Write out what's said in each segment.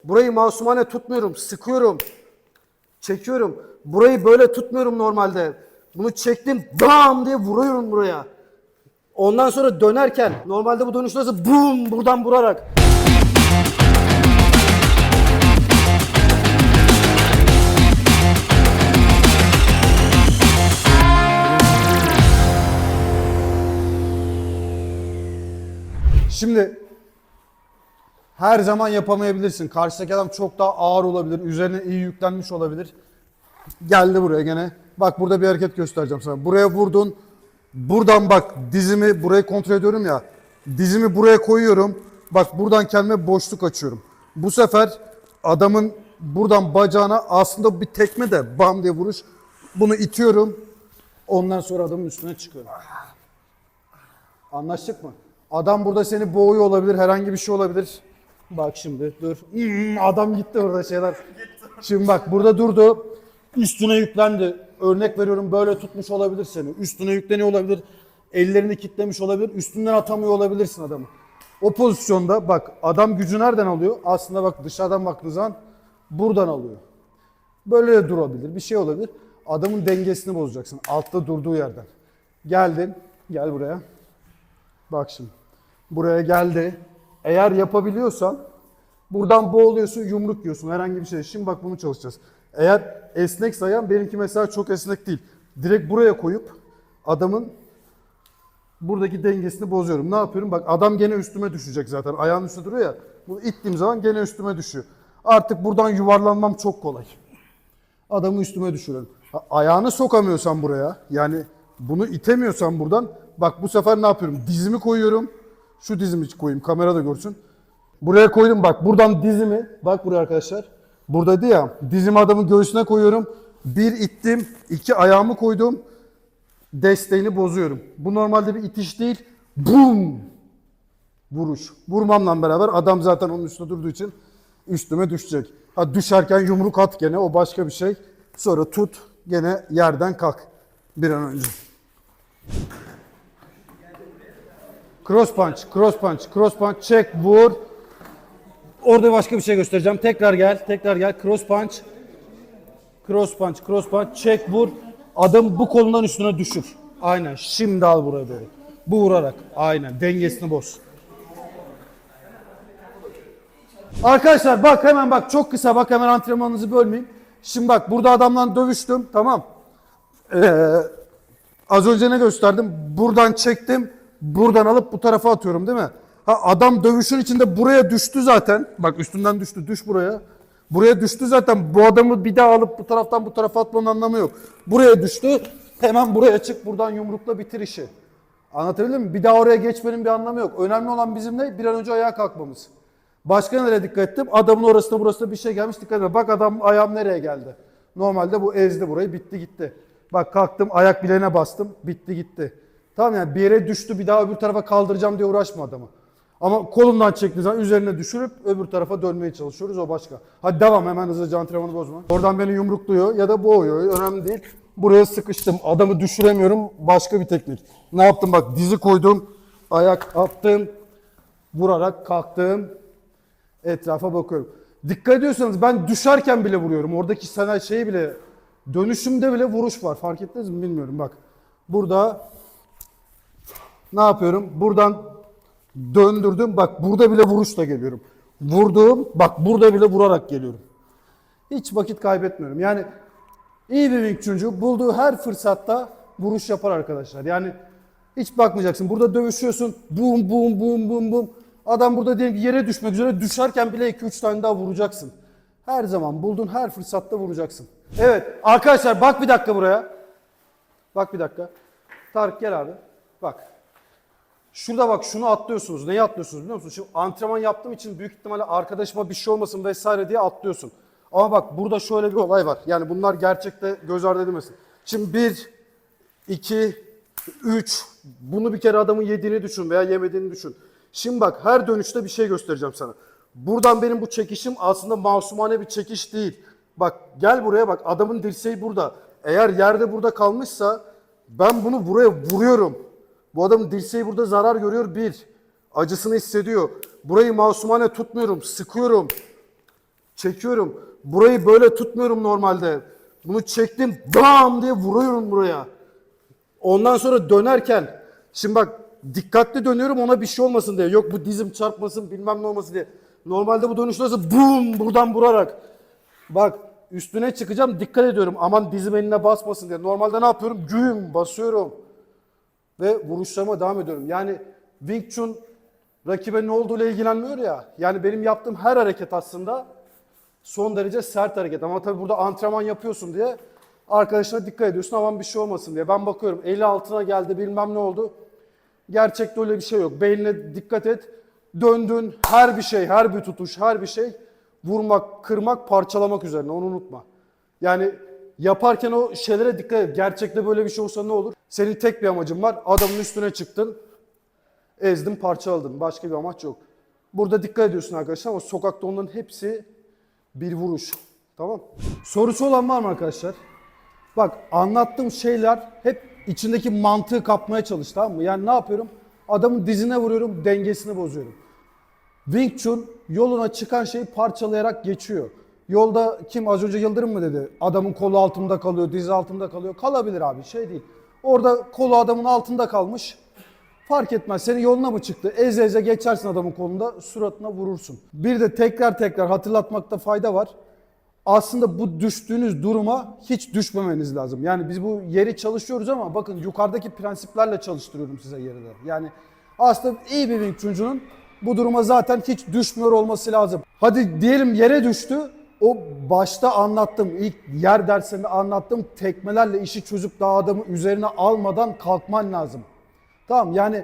Burayı masumane tutmuyorum. Sıkıyorum. Çekiyorum. Burayı böyle tutmuyorum normalde. Bunu çektim. Bam diye vuruyorum buraya. Ondan sonra dönerken normalde bu dönüş nasıl? Bum buradan vurarak. Şimdi her zaman yapamayabilirsin. Karşıdaki adam çok daha ağır olabilir. Üzerine iyi yüklenmiş olabilir. Geldi buraya gene. Bak burada bir hareket göstereceğim sana. Buraya vurdun. Buradan bak dizimi burayı kontrol ediyorum ya. Dizimi buraya koyuyorum. Bak buradan kendime boşluk açıyorum. Bu sefer adamın buradan bacağına aslında bir tekme de bam diye vuruş. Bunu itiyorum. Ondan sonra adamın üstüne çıkıyorum. Anlaştık mı? Adam burada seni boğuyor olabilir. Herhangi bir şey olabilir. Bak şimdi dur. Adam gitti orada şeyler. Şimdi bak burada durdu. Üstüne yüklendi. Örnek veriyorum böyle tutmuş olabilir seni. Üstüne yükleniyor olabilir. Ellerini kilitlemiş olabilir. Üstünden atamıyor olabilirsin adamı. O pozisyonda bak adam gücü nereden alıyor? Aslında bak dışarıdan baktığın zaman buradan alıyor. Böyle de durabilir. Bir şey olabilir. Adamın dengesini bozacaksın. Altta durduğu yerden. Geldin. Gel buraya. Bak şimdi. Buraya geldi. Eğer yapabiliyorsan buradan boğuluyorsun, yumruk yiyorsun. Herhangi bir şey. Şimdi bak bunu çalışacağız. Eğer esnek sayan benimki mesela çok esnek değil. Direkt buraya koyup adamın buradaki dengesini bozuyorum. Ne yapıyorum? Bak adam gene üstüme düşecek zaten. Ayağın üstüne duruyor ya. Bunu ittiğim zaman gene üstüme düşüyor. Artık buradan yuvarlanmam çok kolay. Adamı üstüme düşürüyorum. Ayağını sokamıyorsan buraya, yani bunu itemiyorsan buradan, bak bu sefer ne yapıyorum? Dizimi koyuyorum. Şu dizimi koyayım, kamera da görsün. Buraya koydum bak, buradan dizimi, bak buraya arkadaşlar. Buradaydı ya, dizimi adamın göğsüne koyuyorum. Bir ittim, iki ayağımı koydum. Desteğini bozuyorum. Bu normalde bir itiş değil. Bum! Vuruş. Vurmamla beraber adam zaten onun üstünde durduğu için üstüme düşecek. Ha düşerken yumruk at gene, o başka bir şey. Sonra tut, gene yerden kalk bir an önce. Cross punch, cross punch, cross punch, çek, vur. Orada başka bir şey göstereceğim. Tekrar gel, tekrar gel. Cross punch. Cross punch, cross punch, çek, vur. Adam bu kolundan üstüne düşür. Aynen. Şimdi al buraya doğru. Bu vurarak. Aynen. Dengesini boz. Arkadaşlar bak hemen bak çok kısa bak hemen antrenmanınızı bölmeyeyim. Şimdi bak burada adamla dövüştüm. Tamam. Az önce ne gösterdim? Buradan çektim. Buradan alıp bu tarafa atıyorum değil mi? Ha, adam dövüşün içinde buraya düştü zaten. Bak üstünden düştü. Düş buraya. Buraya düştü zaten. Bu adamı bir daha alıp bu taraftan bu tarafa atmanın anlamı yok. Buraya düştü. Hemen buraya çık. Buradan yumrukla bitir işi. Anlatabildim mi? Bir daha oraya geçmenin bir anlamı yok. Önemli olan bizim ne? Bir an önce ayağa kalkmamız. Başka nereye dikkat ettim? Adamın orasına burasına bir şey gelmiş. Dikkat edin. Bak adam ayağım nereye geldi? Normalde bu ezdi burayı. Bitti gitti. Bak kalktım ayak bileğine bastım. Bitti gitti. Tamam yani bir yere düştü. Bir daha öbür tarafa kaldıracağım diye uğraşma adamı. Ama kolundan çektiği zaman üzerine düşürüp öbür tarafa dönmeye çalışıyoruz. O başka. Hadi devam, hemen hızlıca antrenmanı bozma. Oradan beni yumrukluyor ya da boğuyor. Önemli değil. Buraya sıkıştım. Adamı düşüremiyorum. Başka bir teknik. Ne yaptım bak, dizi koydum. Ayak attım. Vurarak kalktım. Etrafa bakıyorum. Dikkat ediyorsanız ben düşerken bile vuruyorum. Oradaki sana şey bile, dönüşümde bile vuruş var. Fark ettiniz mi bilmiyorum bak. Burada ne yapıyorum? Buradan döndürdüm. Bak burada bile vuruşla geliyorum. Vurduğum, bak burada bile vurarak geliyorum. Hiç vakit kaybetmiyorum. Yani iyi bir Wing Chun'cu bulduğu her fırsatta vuruş yapar arkadaşlar. Yani hiç bakmayacaksın. Burada dövüşüyorsun. Bum bum bum bum bum. Adam burada diyelim ki yere düşmek üzere, düşerken bile 2-3 tane daha vuracaksın. Her zaman bulduğun her fırsatta vuracaksın. Evet arkadaşlar bak bir dakika buraya. Bak bir dakika. Tarık gel abi. Bak. Şurada bak şunu atlıyorsunuz. Neyi atlıyorsunuz biliyor musunuz? Şimdi antrenman yaptığım için büyük ihtimalle arkadaşıma bir şey olmasın vesaire diye atlıyorsun. Ama bak burada şöyle bir olay var. Yani bunlar gerçekte göz ardı edilmesin. Şimdi 1, 2, 3. Bunu bir kere adamın yediğini düşün veya yemediğini düşün. Şimdi bak her dönüşte bir şey göstereceğim sana. Buradan benim bu çekişim aslında masumane bir çekiş değil. Bak gel buraya bak, adamın dirseği burada. Eğer yerde burada kalmışsa ben bunu buraya vuruyorum. Bu adamın dirseği burada zarar görüyor, bir. Acısını hissediyor. Burayı masumane tutmuyorum, sıkıyorum. Çekiyorum. Burayı böyle tutmuyorum normalde. Bunu çektim. Bam diye vuruyorum buraya. Ondan sonra dönerken şimdi bak dikkatli dönüyorum ona bir şey olmasın diye. Yok bu dizim çarpmasın bilmem ne olmasın diye. Normalde bu dönüş nasıl? Bum buradan vurarak. Bak üstüne çıkacağım dikkat ediyorum. Aman dizim eline basmasın diye. Normalde ne yapıyorum? Güm basıyorum. Ve vuruşlarıma devam ediyorum. Yani Wing Chun rakibe ne olduğuyla ilgilenmiyor ya. Yani benim yaptığım her hareket aslında son derece sert hareket. Ama tabii burada antrenman yapıyorsun diye arkadaşına dikkat ediyorsun aman bir şey olmasın diye. Ben bakıyorum eli altına geldi bilmem ne oldu. Gerçekte öyle bir şey yok. Beynine dikkat et. Döndün her bir şey, her bir tutuş, her bir şey vurmak, kırmak, parçalamak üzerine onu unutma. Yani yaparken o şeylere dikkat et. Gerçekte böyle bir şey olsa ne olur? Senin tek bir amacın var. Adamın üstüne çıktın. Ezdin, parçaladın. Başka bir amaç yok. Burada dikkat ediyorsun arkadaşlar ama sokakta onların hepsi bir vuruş. Tamam. Sorusu olan var mı arkadaşlar? Bak anlattığım şeyler hep içindeki mantığı kapmaya çalış tamam mı? Yani ne yapıyorum? Adamın dizine vuruyorum, dengesini bozuyorum. Wing Chun yoluna çıkan şeyi parçalayarak geçiyor. Yolda kim az önce Yıldırım mı dedi? Adamın kolu altında kalıyor, dizi altında kalıyor. Kalabilir abi şey değil. Orada kolu adamın altında kalmış. Fark etmez. Senin yoluna mı çıktı? Eze eze geçersin adamın kolunda, suratına vurursun. Bir de tekrar hatırlatmakta fayda var. Aslında bu düştüğünüz duruma hiç düşmemeniz lazım. Yani biz bu yeri çalışıyoruz ama bakın yukarıdaki prensiplerle çalıştırıyorum size yeri de. Yani aslında iyi bir Wing Chun'cunun bu duruma zaten hiç düşmüyor olması lazım. Hadi diyelim yere düştü. O başta anlattığım, ilk yer dersinde anlattığım tekmelerle işi çözüp daha adamı üzerine almadan kalkman lazım. Tamam yani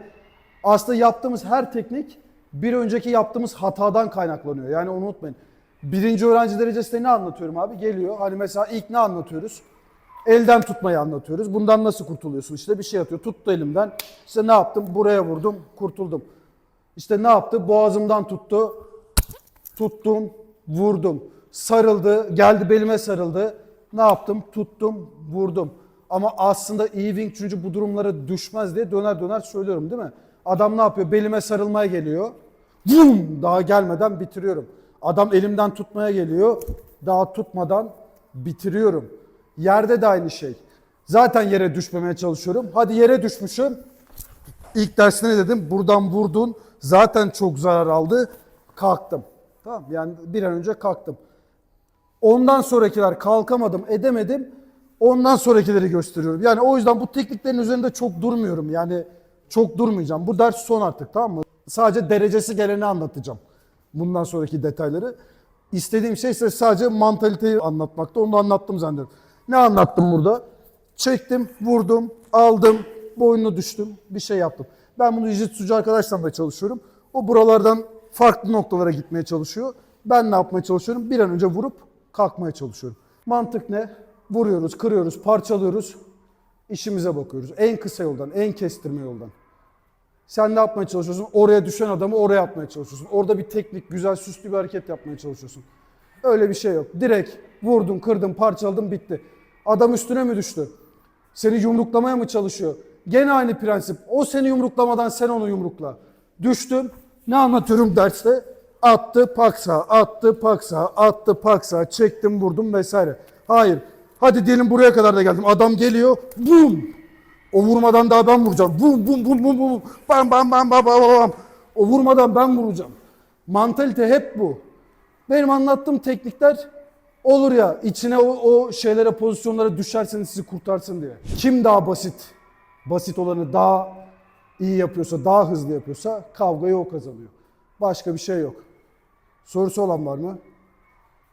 aslında yaptığımız her teknik bir önceki yaptığımız hatadan kaynaklanıyor. Yani onu unutmayın. Birinci öğrenci derecesinde ne anlatıyorum abi? Geliyor. Hani mesela ilk ne anlatıyoruz? Elden tutmayı anlatıyoruz. Bundan nasıl kurtuluyorsun? İşte bir şey atıyor. Tuttu elimden. İşte ne yaptım? Buraya vurdum. Kurtuldum. İşte ne yaptı? Boğazımdan tuttu. Tuttum. Vurdum. Sarıldı. Geldi belime sarıldı. Ne yaptım? Tuttum. Vurdum. Ama aslında iyi Wing Chun'cu bu durumlara düşmez diye döner söylüyorum değil mi? Adam ne yapıyor? Belime sarılmaya geliyor. Vum! Daha gelmeden bitiriyorum. Adam elimden tutmaya geliyor. Daha tutmadan bitiriyorum. Yerde de aynı şey. Zaten yere düşmemeye çalışıyorum. Hadi yere düşmüşüm. İlk derste ne dedim? Buradan vurdun. Zaten çok zarar aldı. Kalktım. Tamam yani bir an önce kalktım. Ondan sonrakiler kalkamadım, edemedim. Ondan sonrakileri gösteriyorum. Yani o yüzden bu tekniklerin üzerinde çok durmuyorum. Yani çok durmayacağım. Bu ders son artık tamam mı? Sadece derecesi geleni anlatacağım. Bundan sonraki detayları. İstediğim şey ise sadece mantaliteyi anlatmakta. Onu da anlattım zannediyorum. Ne anlattım burada? Çektim, vurdum, aldım, boynuna düştüm, bir şey yaptım. Ben bunu jiu-jitsucu arkadaşlarımla çalışıyorum. O buralardan farklı noktalara gitmeye çalışıyor. Ben ne yapmaya çalışıyorum? Bir an önce vurup kalkmaya çalışıyorum. Mantık ne? Vuruyoruz, kırıyoruz, parçalıyoruz. İşimize bakıyoruz. En kısa yoldan, en kestirme yoldan. Sen ne yapmaya çalışıyorsun? Oraya düşen adamı oraya atmaya çalışıyorsun. Orada bir teknik, güzel, süslü bir hareket yapmaya çalışıyorsun. Öyle bir şey yok. Direkt vurdun, kırdın, parçaladın, bitti. Adam üstüne mi düştü? Seni yumruklamaya mı çalışıyor? Gene aynı prensip. O seni yumruklamadan sen onu yumrukla. Düştüm. Ne anlatıyorum derste? Attı, paksa, attı, paksa, attı, paksa, çektim, vurdum vesaire. Hayır. Hadi diyelim buraya kadar da geldim. Adam geliyor. Bum! O vurmadan daha ben vuracağım. Bum bum bum bum bum. Bam bam bam bam bam bam. O vurmadan ben vuracağım. Mantalite hep bu. Benim anlattığım teknikler olur ya içine o şeylere pozisyonlara düşerseniz sizi kurtarsın diye. Kim daha basit olanı daha iyi yapıyorsa, daha hızlı yapıyorsa kavgayı o kazanıyor. Başka bir şey yok. Sorusu olan var mı?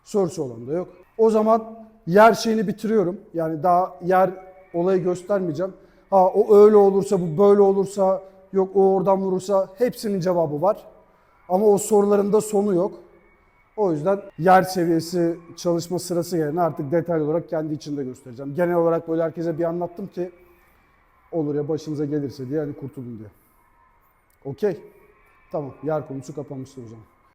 Sorusu olan da yok. O zaman yer şeyini bitiriyorum. Yani daha yer olayı göstermeyeceğim. Ha o öyle olursa, bu böyle olursa, yok o oradan vurursa hepsinin cevabı var. Ama o soruların da sonu yok. O yüzden yer seviyesi çalışma sırası gelene artık detaylı olarak kendi içinde göstereceğim. Genel olarak böyle herkese bir anlattım ki olur ya başınıza gelirse diye hani kurtulun diye. Okey. Tamam yer konusu kapanmıştır o zaman.